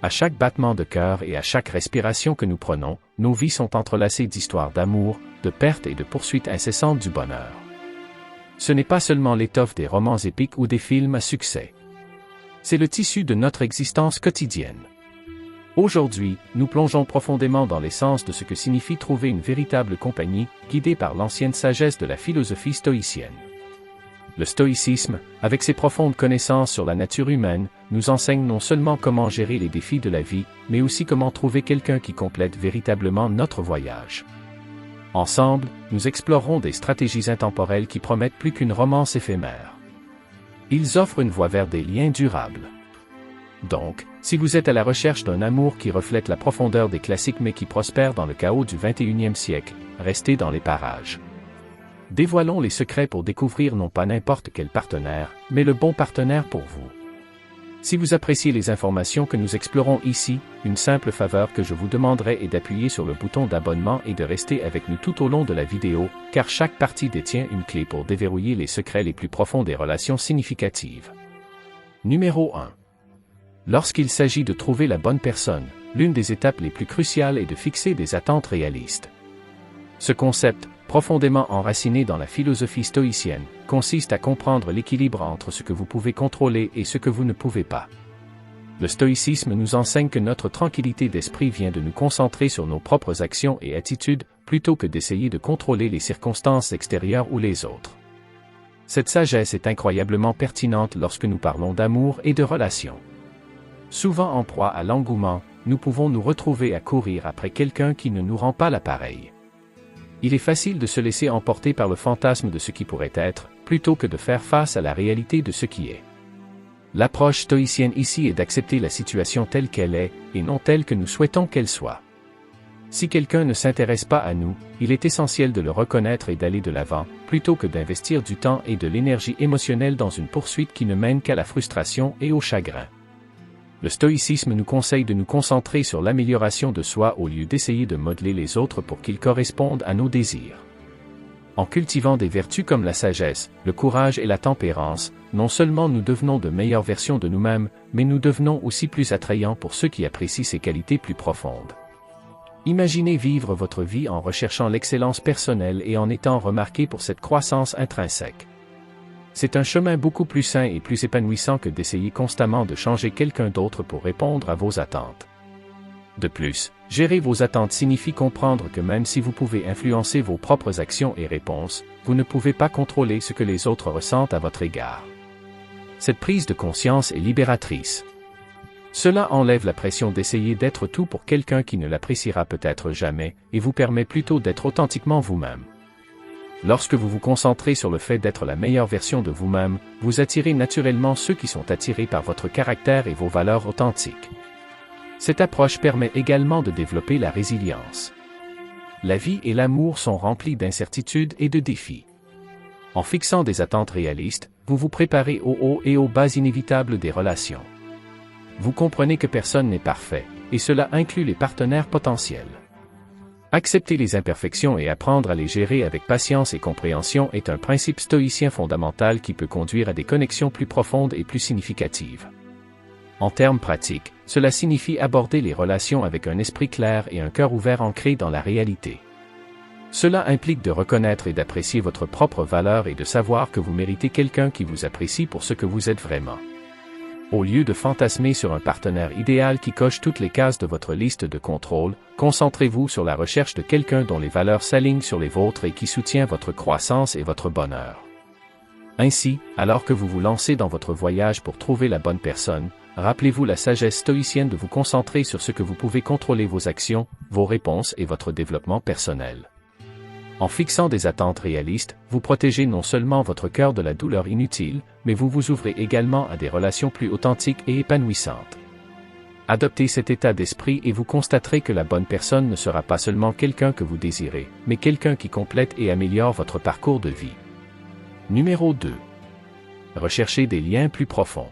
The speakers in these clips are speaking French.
À chaque battement de cœur et à chaque respiration que nous prenons, nos vies sont entrelacées d'histoires d'amour, de perte et de poursuite incessante du bonheur. Ce n'est pas seulement l'étoffe des romans épiques ou des films à succès. C'est le tissu de notre existence quotidienne. Aujourd'hui, nous plongeons profondément dans l'essence de ce que signifie trouver une véritable compagnie, guidée par l'ancienne sagesse de la philosophie stoïcienne. Le stoïcisme, avec ses profondes connaissances sur la nature humaine, nous enseigne non seulement comment gérer les défis de la vie, mais aussi comment trouver quelqu'un qui complète véritablement notre voyage. Ensemble, nous explorerons des stratégies intemporelles qui promettent plus qu'une romance éphémère. Ils offrent une voie vers des liens durables. Donc, si vous êtes à la recherche d'un amour qui reflète la profondeur des classiques mais qui prospère dans le chaos du XXIe siècle, restez dans les parages. Dévoilons les secrets pour découvrir non pas n'importe quel partenaire, mais le bon partenaire pour vous. Si vous appréciez les informations que nous explorons ici, une simple faveur que je vous demanderai est d'appuyer sur le bouton d'abonnement et de rester avec nous tout au long de la vidéo, car chaque partie détient une clé pour déverrouiller les secrets les plus profonds des relations significatives. Numéro 1. Lorsqu'il s'agit de trouver la bonne personne, l'une des étapes les plus cruciales est de fixer des attentes réalistes. Ce concept, profondément enraciné dans la philosophie stoïcienne, consiste à comprendre l'équilibre entre ce que vous pouvez contrôler et ce que vous ne pouvez pas. Le stoïcisme nous enseigne que notre tranquillité d'esprit vient de nous concentrer sur nos propres actions et attitudes, plutôt que d'essayer de contrôler les circonstances extérieures ou les autres. Cette sagesse est incroyablement pertinente lorsque nous parlons d'amour et de relations. Souvent en proie à l'engouement, nous pouvons nous retrouver à courir après quelqu'un qui ne nous rend pas l'appareil. Il est facile de se laisser emporter par le fantasme de ce qui pourrait être, plutôt que de faire face à la réalité de ce qui est. L'approche stoïcienne ici est d'accepter la situation telle qu'elle est, et non telle que nous souhaitons qu'elle soit. Si quelqu'un ne s'intéresse pas à nous, il est essentiel de le reconnaître et d'aller de l'avant, plutôt que d'investir du temps et de l'énergie émotionnelle dans une poursuite qui ne mène qu'à la frustration et au chagrin. Le stoïcisme nous conseille de nous concentrer sur l'amélioration de soi au lieu d'essayer de modeler les autres pour qu'ils correspondent à nos désirs. En cultivant des vertus comme la sagesse, le courage et la tempérance, non seulement nous devenons de meilleures versions de nous-mêmes, mais nous devenons aussi plus attrayants pour ceux qui apprécient ces qualités plus profondes. Imaginez vivre votre vie en recherchant l'excellence personnelle et en étant remarqué pour cette croissance intrinsèque. C'est un chemin beaucoup plus sain et plus épanouissant que d'essayer constamment de changer quelqu'un d'autre pour répondre à vos attentes. De plus, gérer vos attentes signifie comprendre que même si vous pouvez influencer vos propres actions et réponses, vous ne pouvez pas contrôler ce que les autres ressentent à votre égard. Cette prise de conscience est libératrice. Cela enlève la pression d'essayer d'être tout pour quelqu'un qui ne l'appréciera peut-être jamais, et vous permet plutôt d'être authentiquement vous-même. Lorsque vous vous concentrez sur le fait d'être la meilleure version de vous-même, vous attirez naturellement ceux qui sont attirés par votre caractère et vos valeurs authentiques. Cette approche permet également de développer la résilience. La vie et l'amour sont remplis d'incertitudes et de défis. En fixant des attentes réalistes, vous vous préparez aux hauts et aux bas inévitables des relations. Vous comprenez que personne n'est parfait, et cela inclut les partenaires potentiels. Accepter les imperfections et apprendre à les gérer avec patience et compréhension est un principe stoïcien fondamental qui peut conduire à des connexions plus profondes et plus significatives. En termes pratiques, cela signifie aborder les relations avec un esprit clair et un cœur ouvert ancré dans la réalité. Cela implique de reconnaître et d'apprécier votre propre valeur et de savoir que vous méritez quelqu'un qui vous apprécie pour ce que vous êtes vraiment. Au lieu de fantasmer sur un partenaire idéal qui coche toutes les cases de votre liste de contrôle, concentrez-vous sur la recherche de quelqu'un dont les valeurs s'alignent sur les vôtres et qui soutient votre croissance et votre bonheur. Ainsi, alors que vous vous lancez dans votre voyage pour trouver la bonne personne, rappelez-vous la sagesse stoïcienne de vous concentrer sur ce que vous pouvez contrôler: vos actions, vos réponses et votre développement personnel. En fixant des attentes réalistes, vous protégez non seulement votre cœur de la douleur inutile, mais vous vous ouvrez également à des relations plus authentiques et épanouissantes. Adoptez cet état d'esprit et vous constaterez que la bonne personne ne sera pas seulement quelqu'un que vous désirez, mais quelqu'un qui complète et améliore votre parcours de vie. Numéro 2. Recherchez des liens plus profonds.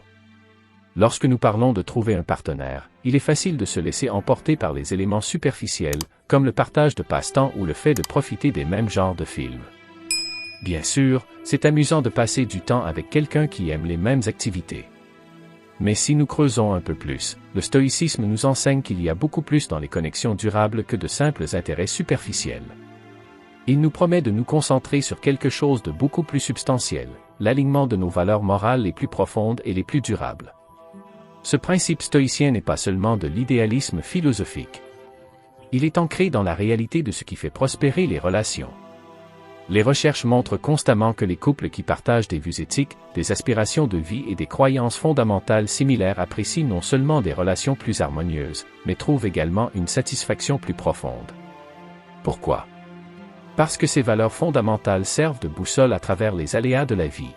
Lorsque nous parlons de trouver un partenaire, il est facile de se laisser emporter par les éléments superficiels, comme le partage de passe-temps ou le fait de profiter des mêmes genres de films. Bien sûr, c'est amusant de passer du temps avec quelqu'un qui aime les mêmes activités. Mais si nous creusons un peu plus, le stoïcisme nous enseigne qu'il y a beaucoup plus dans les connexions durables que de simples intérêts superficiels. Il nous promet de nous concentrer sur quelque chose de beaucoup plus substantiel, l'alignement de nos valeurs morales les plus profondes et les plus durables. Ce principe stoïcien n'est pas seulement de l'idéalisme philosophique. Il est ancré dans la réalité de ce qui fait prospérer les relations. Les recherches montrent constamment que les couples qui partagent des vues éthiques, des aspirations de vie et des croyances fondamentales similaires apprécient non seulement des relations plus harmonieuses, mais trouvent également une satisfaction plus profonde. Pourquoi? Parce que ces valeurs fondamentales servent de boussole à travers les aléas de la vie.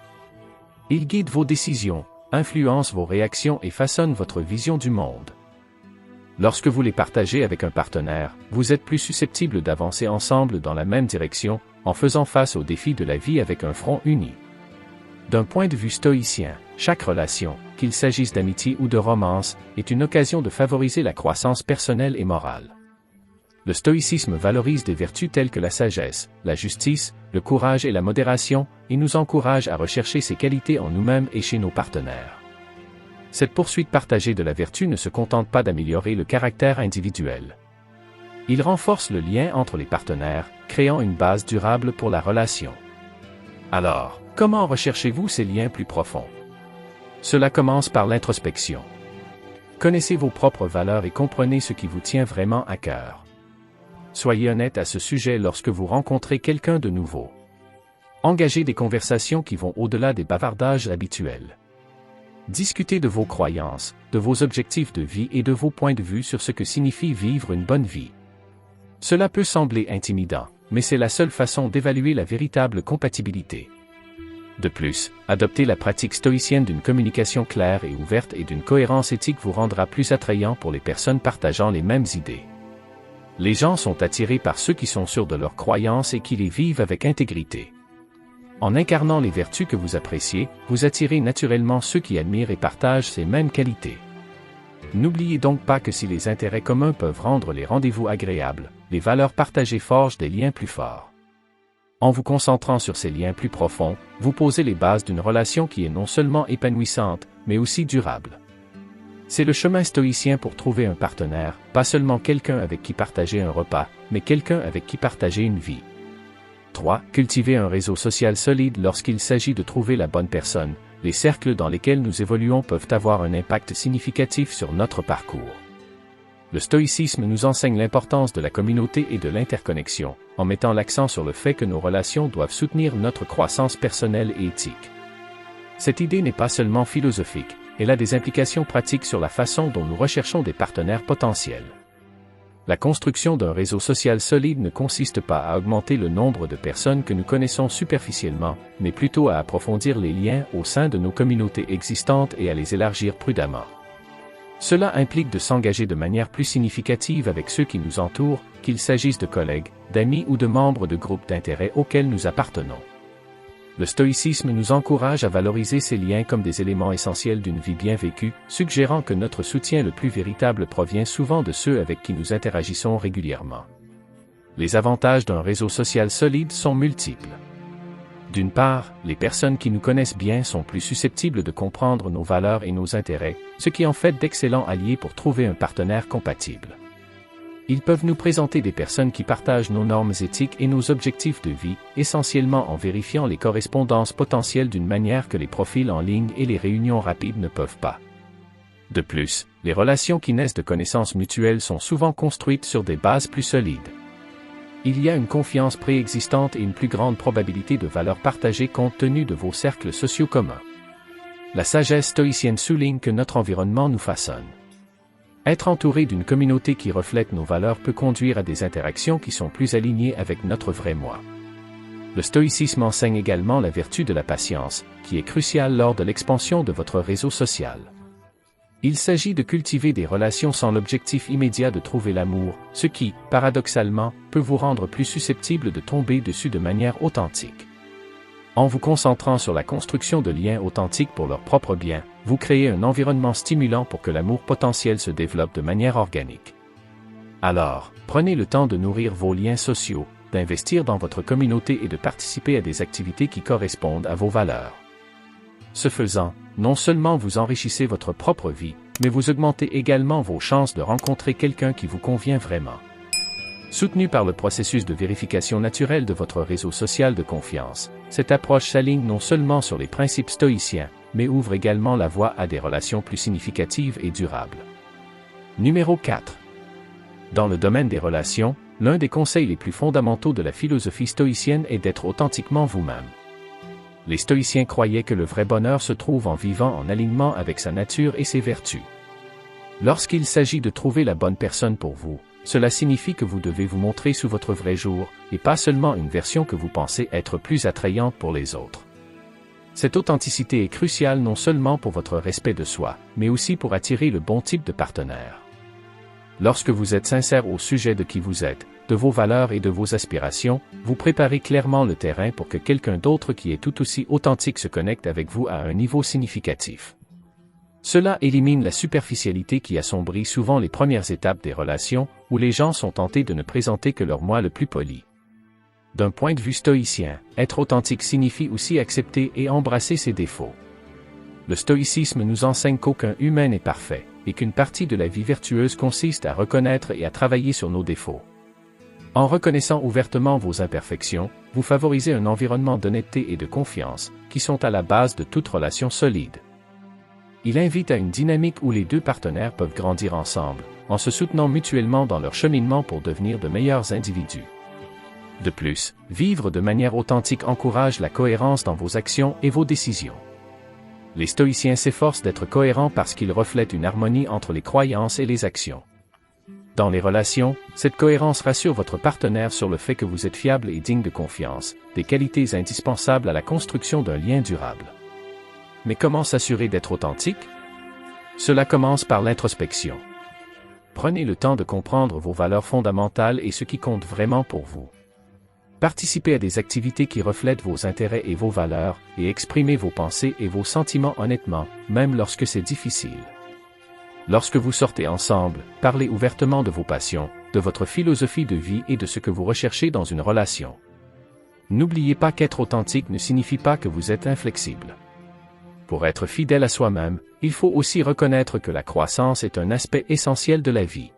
Ils guident vos décisions, influencent vos réactions et façonnent votre vision du monde. Lorsque vous les partagez avec un partenaire, vous êtes plus susceptible d'avancer ensemble dans la même direction, en faisant face aux défis de la vie avec un front uni. D'un point de vue stoïcien, chaque relation, qu'il s'agisse d'amitié ou de romance, est une occasion de favoriser la croissance personnelle et morale. Le stoïcisme valorise des vertus telles que la sagesse, la justice, le courage et la modération, et nous encourage à rechercher ces qualités en nous-mêmes et chez nos partenaires. Cette poursuite partagée de la vertu ne se contente pas d'améliorer le caractère individuel. Il renforce le lien entre les partenaires, créant une base durable pour la relation. Alors, comment recherchez-vous ces liens plus profonds? Cela commence par l'introspection. Connaissez vos propres valeurs et comprenez ce qui vous tient vraiment à cœur. Soyez honnête à ce sujet lorsque vous rencontrez quelqu'un de nouveau. Engagez des conversations qui vont au-delà des bavardages habituels. Discutez de vos croyances, de vos objectifs de vie et de vos points de vue sur ce que signifie vivre une bonne vie. Cela peut sembler intimidant, mais c'est la seule façon d'évaluer la véritable compatibilité. De plus, adopter la pratique stoïcienne d'une communication claire et ouverte et d'une cohérence éthique vous rendra plus attrayant pour les personnes partageant les mêmes idées. Les gens sont attirés par ceux qui sont sûrs de leurs croyances et qui les vivent avec intégrité. En incarnant les vertus que vous appréciez, vous attirez naturellement ceux qui admirent et partagent ces mêmes qualités. N'oubliez donc pas que si les intérêts communs peuvent rendre les rendez-vous agréables, les valeurs partagées forgent des liens plus forts. En vous concentrant sur ces liens plus profonds, vous posez les bases d'une relation qui est non seulement épanouissante, mais aussi durable. C'est le chemin stoïcien pour trouver un partenaire, pas seulement quelqu'un avec qui partager un repas, mais quelqu'un avec qui partager une vie. 3. Cultiver un réseau social solide lorsqu'il s'agit de trouver la bonne personne. Les cercles dans lesquels nous évoluons peuvent avoir un impact significatif sur notre parcours. Le stoïcisme nous enseigne l'importance de la communauté et de l'interconnexion, en mettant l'accent sur le fait que nos relations doivent soutenir notre croissance personnelle et éthique. Cette idée n'est pas seulement philosophique, elle a des implications pratiques sur la façon dont nous recherchons des partenaires potentiels. La construction d'un réseau social solide ne consiste pas à augmenter le nombre de personnes que nous connaissons superficiellement, mais plutôt à approfondir les liens au sein de nos communautés existantes et à les élargir prudemment. Cela implique de s'engager de manière plus significative avec ceux qui nous entourent, qu'il s'agisse de collègues, d'amis ou de membres de groupes d'intérêt auxquels nous appartenons. Le stoïcisme nous encourage à valoriser ces liens comme des éléments essentiels d'une vie bien vécue, suggérant que notre soutien le plus véritable provient souvent de ceux avec qui nous interagissons régulièrement. Les avantages d'un réseau social solide sont multiples. D'une part, les personnes qui nous connaissent bien sont plus susceptibles de comprendre nos valeurs et nos intérêts, ce qui en fait d'excellents alliés pour trouver un partenaire compatible. Ils peuvent nous présenter des personnes qui partagent nos normes éthiques et nos objectifs de vie, essentiellement en vérifiant les correspondances potentielles d'une manière que les profils en ligne et les réunions rapides ne peuvent pas. De plus, les relations qui naissent de connaissances mutuelles sont souvent construites sur des bases plus solides. Il y a une confiance préexistante et une plus grande probabilité de valeurs partagées compte tenu de vos cercles sociaux communs. La sagesse stoïcienne souligne que notre environnement nous façonne. Être entouré d'une communauté qui reflète nos valeurs peut conduire à des interactions qui sont plus alignées avec notre vrai moi. Le stoïcisme enseigne également la vertu de la patience, qui est cruciale lors de l'expansion de votre réseau social. Il s'agit de cultiver des relations sans l'objectif immédiat de trouver l'amour, ce qui, paradoxalement, peut vous rendre plus susceptible de tomber dessus de manière authentique. En vous concentrant sur la construction de liens authentiques pour leur propre bien, vous créez un environnement stimulant pour que l'amour potentiel se développe de manière organique. Alors, prenez le temps de nourrir vos liens sociaux, d'investir dans votre communauté et de participer à des activités qui correspondent à vos valeurs. Ce faisant, non seulement vous enrichissez votre propre vie, mais vous augmentez également vos chances de rencontrer quelqu'un qui vous convient vraiment. Soutenu par le processus de vérification naturelle de votre réseau social de confiance, cette approche s'aligne non seulement sur les principes stoïciens, mais ouvre également la voie à des relations plus significatives et durables. Numéro 4. Dans le domaine des relations, l'un des conseils les plus fondamentaux de la philosophie stoïcienne est d'être authentiquement vous-même. Les stoïciens croyaient que le vrai bonheur se trouve en vivant en alignement avec sa nature et ses vertus. Lorsqu'il s'agit de trouver la bonne personne pour vous, cela signifie que vous devez vous montrer sous votre vrai jour, et pas seulement une version que vous pensez être plus attrayante pour les autres. Cette authenticité est cruciale non seulement pour votre respect de soi, mais aussi pour attirer le bon type de partenaire. Lorsque vous êtes sincère au sujet de qui vous êtes, de vos valeurs et de vos aspirations, vous préparez clairement le terrain pour que quelqu'un d'autre qui est tout aussi authentique se connecte avec vous à un niveau significatif. Cela élimine la superficialité qui assombrit souvent les premières étapes des relations, où les gens sont tentés de ne présenter que leur moi le plus poli. D'un point de vue stoïcien, être authentique signifie aussi accepter et embrasser ses défauts. Le stoïcisme nous enseigne qu'aucun humain n'est parfait, et qu'une partie de la vie vertueuse consiste à reconnaître et à travailler sur nos défauts. En reconnaissant ouvertement vos imperfections, vous favorisez un environnement d'honnêteté et de confiance, qui sont à la base de toute relation solide. Il invite à une dynamique où les deux partenaires peuvent grandir ensemble, en se soutenant mutuellement dans leur cheminement pour devenir de meilleurs individus. De plus, vivre de manière authentique encourage la cohérence dans vos actions et vos décisions. Les stoïciens s'efforcent d'être cohérents parce qu'ils reflètent une harmonie entre les croyances et les actions. Dans les relations, cette cohérence rassure votre partenaire sur le fait que vous êtes fiable et digne de confiance, des qualités indispensables à la construction d'un lien durable. Mais comment s'assurer d'être authentique? Cela commence par l'introspection. Prenez le temps de comprendre vos valeurs fondamentales et ce qui compte vraiment pour vous. Participez à des activités qui reflètent vos intérêts et vos valeurs, et exprimez vos pensées et vos sentiments honnêtement, même lorsque c'est difficile. Lorsque vous sortez ensemble, parlez ouvertement de vos passions, de votre philosophie de vie et de ce que vous recherchez dans une relation. N'oubliez pas qu'être authentique ne signifie pas que vous êtes inflexible. Pour être fidèle à soi-même, il faut aussi reconnaître que la croissance est un aspect essentiel de la vie.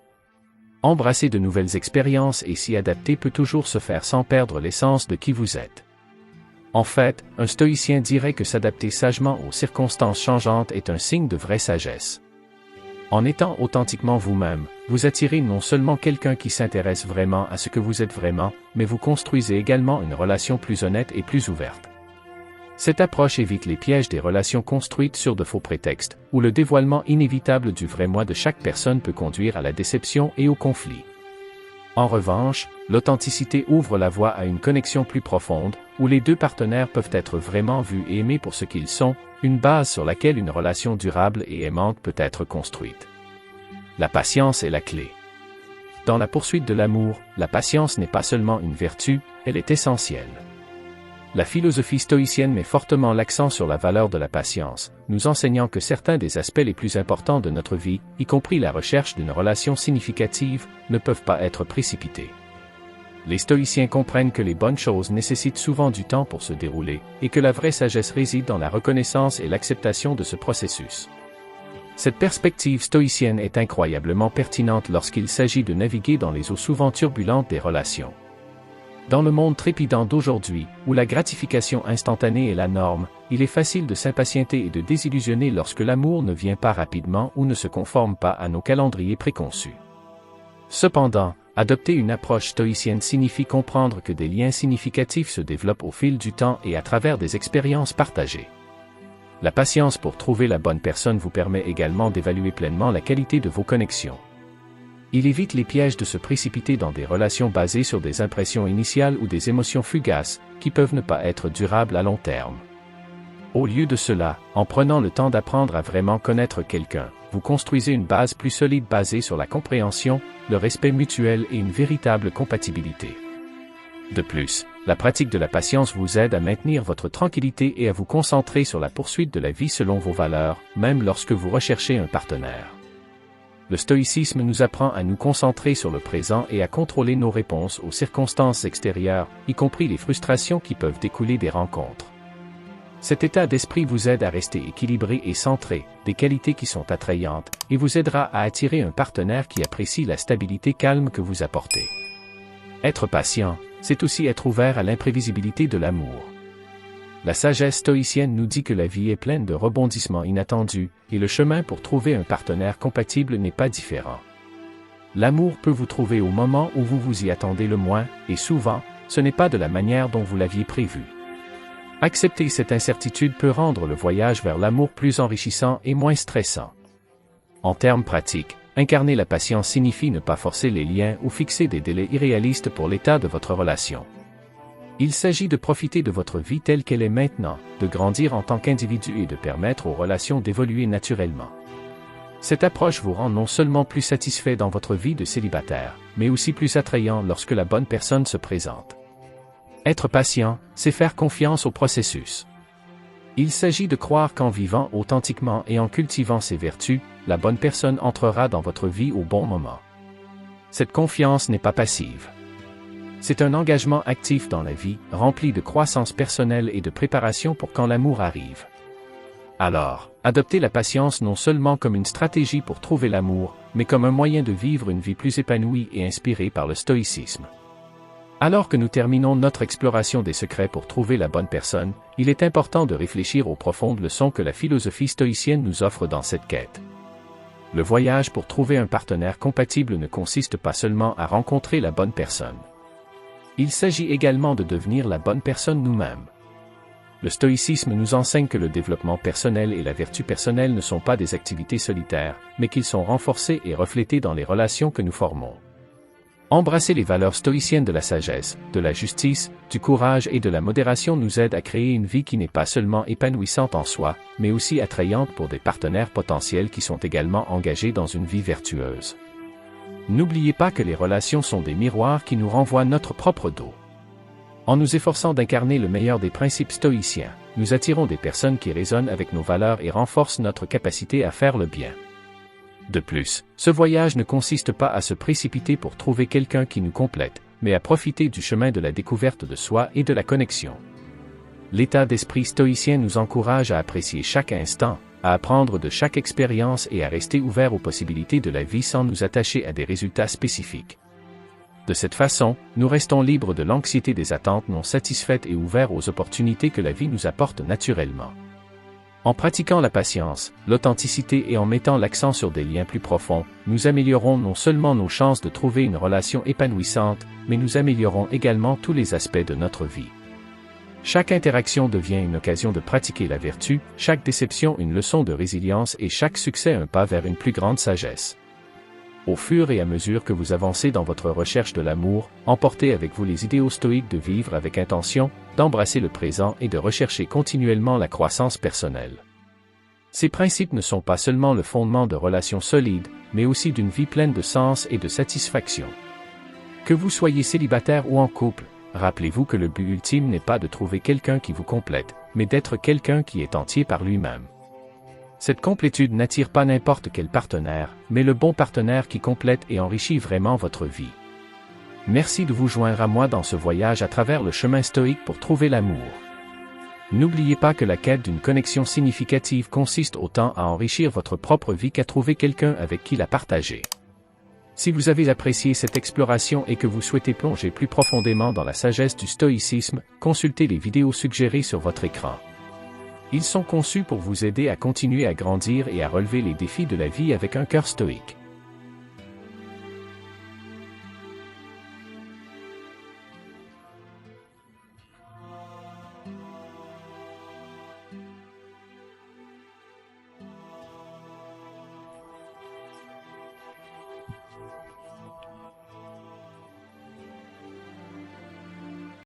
Embrasser de nouvelles expériences et s'y adapter peut toujours se faire sans perdre l'essence de qui vous êtes. En fait, un stoïcien dirait que s'adapter sagement aux circonstances changeantes est un signe de vraie sagesse. En étant authentiquement vous-même, vous attirez non seulement quelqu'un qui s'intéresse vraiment à ce que vous êtes vraiment, mais vous construisez également une relation plus honnête et plus ouverte. Cette approche évite les pièges des relations construites sur de faux prétextes, où le dévoilement inévitable du vrai moi de chaque personne peut conduire à la déception et au conflit. En revanche, l'authenticité ouvre la voie à une connexion plus profonde, où les deux partenaires peuvent être vraiment vus et aimés pour ce qu'ils sont, une base sur laquelle une relation durable et aimante peut être construite. La patience est la clé. Dans la poursuite de l'amour, la patience n'est pas seulement une vertu, elle est essentielle. La philosophie stoïcienne met fortement l'accent sur la valeur de la patience, nous enseignant que certains des aspects les plus importants de notre vie, y compris la recherche d'une relation significative, ne peuvent pas être précipités. Les stoïciens comprennent que les bonnes choses nécessitent souvent du temps pour se dérouler, et que la vraie sagesse réside dans la reconnaissance et l'acceptation de ce processus. Cette perspective stoïcienne est incroyablement pertinente lorsqu'il s'agit de naviguer dans les eaux souvent turbulentes des relations. Dans le monde trépidant d'aujourd'hui, où la gratification instantanée est la norme, il est facile de s'impatienter et de désillusionner lorsque l'amour ne vient pas rapidement ou ne se conforme pas à nos calendriers préconçus. Cependant, adopter une approche stoïcienne signifie comprendre que des liens significatifs se développent au fil du temps et à travers des expériences partagées. La patience pour trouver la bonne personne vous permet également d'évaluer pleinement la qualité de vos connexions. Il évite les pièges de se précipiter dans des relations basées sur des impressions initiales ou des émotions fugaces, qui peuvent ne pas être durables à long terme. Au lieu de cela, en prenant le temps d'apprendre à vraiment connaître quelqu'un, vous construisez une base plus solide basée sur la compréhension, le respect mutuel et une véritable compatibilité. De plus, la pratique de la patience vous aide à maintenir votre tranquillité et à vous concentrer sur la poursuite de la vie selon vos valeurs, même lorsque vous recherchez un partenaire. Le stoïcisme nous apprend à nous concentrer sur le présent et à contrôler nos réponses aux circonstances extérieures, y compris les frustrations qui peuvent découler des rencontres. Cet état d'esprit vous aide à rester équilibré et centré, des qualités qui sont attrayantes, et vous aidera à attirer un partenaire qui apprécie la stabilité calme que vous apportez. Être patient, c'est aussi être ouvert à l'imprévisibilité de l'amour. La sagesse stoïcienne nous dit que la vie est pleine de rebondissements inattendus, et le chemin pour trouver un partenaire compatible n'est pas différent. L'amour peut vous trouver au moment où vous vous y attendez le moins, et souvent, ce n'est pas de la manière dont vous l'aviez prévu. Accepter cette incertitude peut rendre le voyage vers l'amour plus enrichissant et moins stressant. En termes pratiques, incarner la patience signifie ne pas forcer les liens ou fixer des délais irréalistes pour l'état de votre relation. Il s'agit de profiter de votre vie telle qu'elle est maintenant, de grandir en tant qu'individu et de permettre aux relations d'évoluer naturellement. Cette approche vous rend non seulement plus satisfait dans votre vie de célibataire, mais aussi plus attrayant lorsque la bonne personne se présente. Être patient, c'est faire confiance au processus. Il s'agit de croire qu'en vivant authentiquement et en cultivant ses vertus, la bonne personne entrera dans votre vie au bon moment. Cette confiance n'est pas passive. C'est un engagement actif dans la vie, rempli de croissance personnelle et de préparation pour quand l'amour arrive. Alors, adoptez la patience non seulement comme une stratégie pour trouver l'amour, mais comme un moyen de vivre une vie plus épanouie et inspirée par le stoïcisme. Alors que nous terminons notre exploration des secrets pour trouver la bonne personne, il est important de réfléchir aux profondes leçons que la philosophie stoïcienne nous offre dans cette quête. Le voyage pour trouver un partenaire compatible ne consiste pas seulement à rencontrer la bonne personne. Il s'agit également de devenir la bonne personne nous-mêmes. Le stoïcisme nous enseigne que le développement personnel et la vertu personnelle ne sont pas des activités solitaires, mais qu'ils sont renforcés et reflétés dans les relations que nous formons. Embrasser les valeurs stoïciennes de la sagesse, de la justice, du courage et de la modération nous aide à créer une vie qui n'est pas seulement épanouissante en soi, mais aussi attrayante pour des partenaires potentiels qui sont également engagés dans une vie vertueuse. N'oubliez pas que les relations sont des miroirs qui nous renvoient notre propre dos. En nous efforçant d'incarner le meilleur des principes stoïciens, nous attirons des personnes qui résonnent avec nos valeurs et renforcent notre capacité à faire le bien. De plus, ce voyage ne consiste pas à se précipiter pour trouver quelqu'un qui nous complète, mais à profiter du chemin de la découverte de soi et de la connexion. L'état d'esprit stoïcien nous encourage à apprécier chaque instant, à apprendre de chaque expérience et à rester ouvert aux possibilités de la vie sans nous attacher à des résultats spécifiques. De cette façon, nous restons libres de l'anxiété des attentes non satisfaites et ouverts aux opportunités que la vie nous apporte naturellement. En pratiquant la patience, l'authenticité et en mettant l'accent sur des liens plus profonds, nous améliorons non seulement nos chances de trouver une relation épanouissante, mais nous améliorons également tous les aspects de notre vie. Chaque interaction devient une occasion de pratiquer la vertu, chaque déception une leçon de résilience et chaque succès un pas vers une plus grande sagesse. Au fur et à mesure que vous avancez dans votre recherche de l'amour, emportez avec vous les idéaux stoïques de vivre avec intention, d'embrasser le présent et de rechercher continuellement la croissance personnelle. Ces principes ne sont pas seulement le fondement de relations solides, mais aussi d'une vie pleine de sens et de satisfaction. Que vous soyez célibataire ou en couple, rappelez-vous que le but ultime n'est pas de trouver quelqu'un qui vous complète, mais d'être quelqu'un qui est entier par lui-même. Cette complétude n'attire pas n'importe quel partenaire, mais le bon partenaire qui complète et enrichit vraiment votre vie. Merci de vous joindre à moi dans ce voyage à travers le chemin stoïque pour trouver l'amour. N'oubliez pas que la quête d'une connexion significative consiste autant à enrichir votre propre vie qu'à trouver quelqu'un avec qui la partager. Si vous avez apprécié cette exploration et que vous souhaitez plonger plus profondément dans la sagesse du stoïcisme, consultez les vidéos suggérées sur votre écran. Ils sont conçus pour vous aider à continuer à grandir et à relever les défis de la vie avec un cœur stoïque.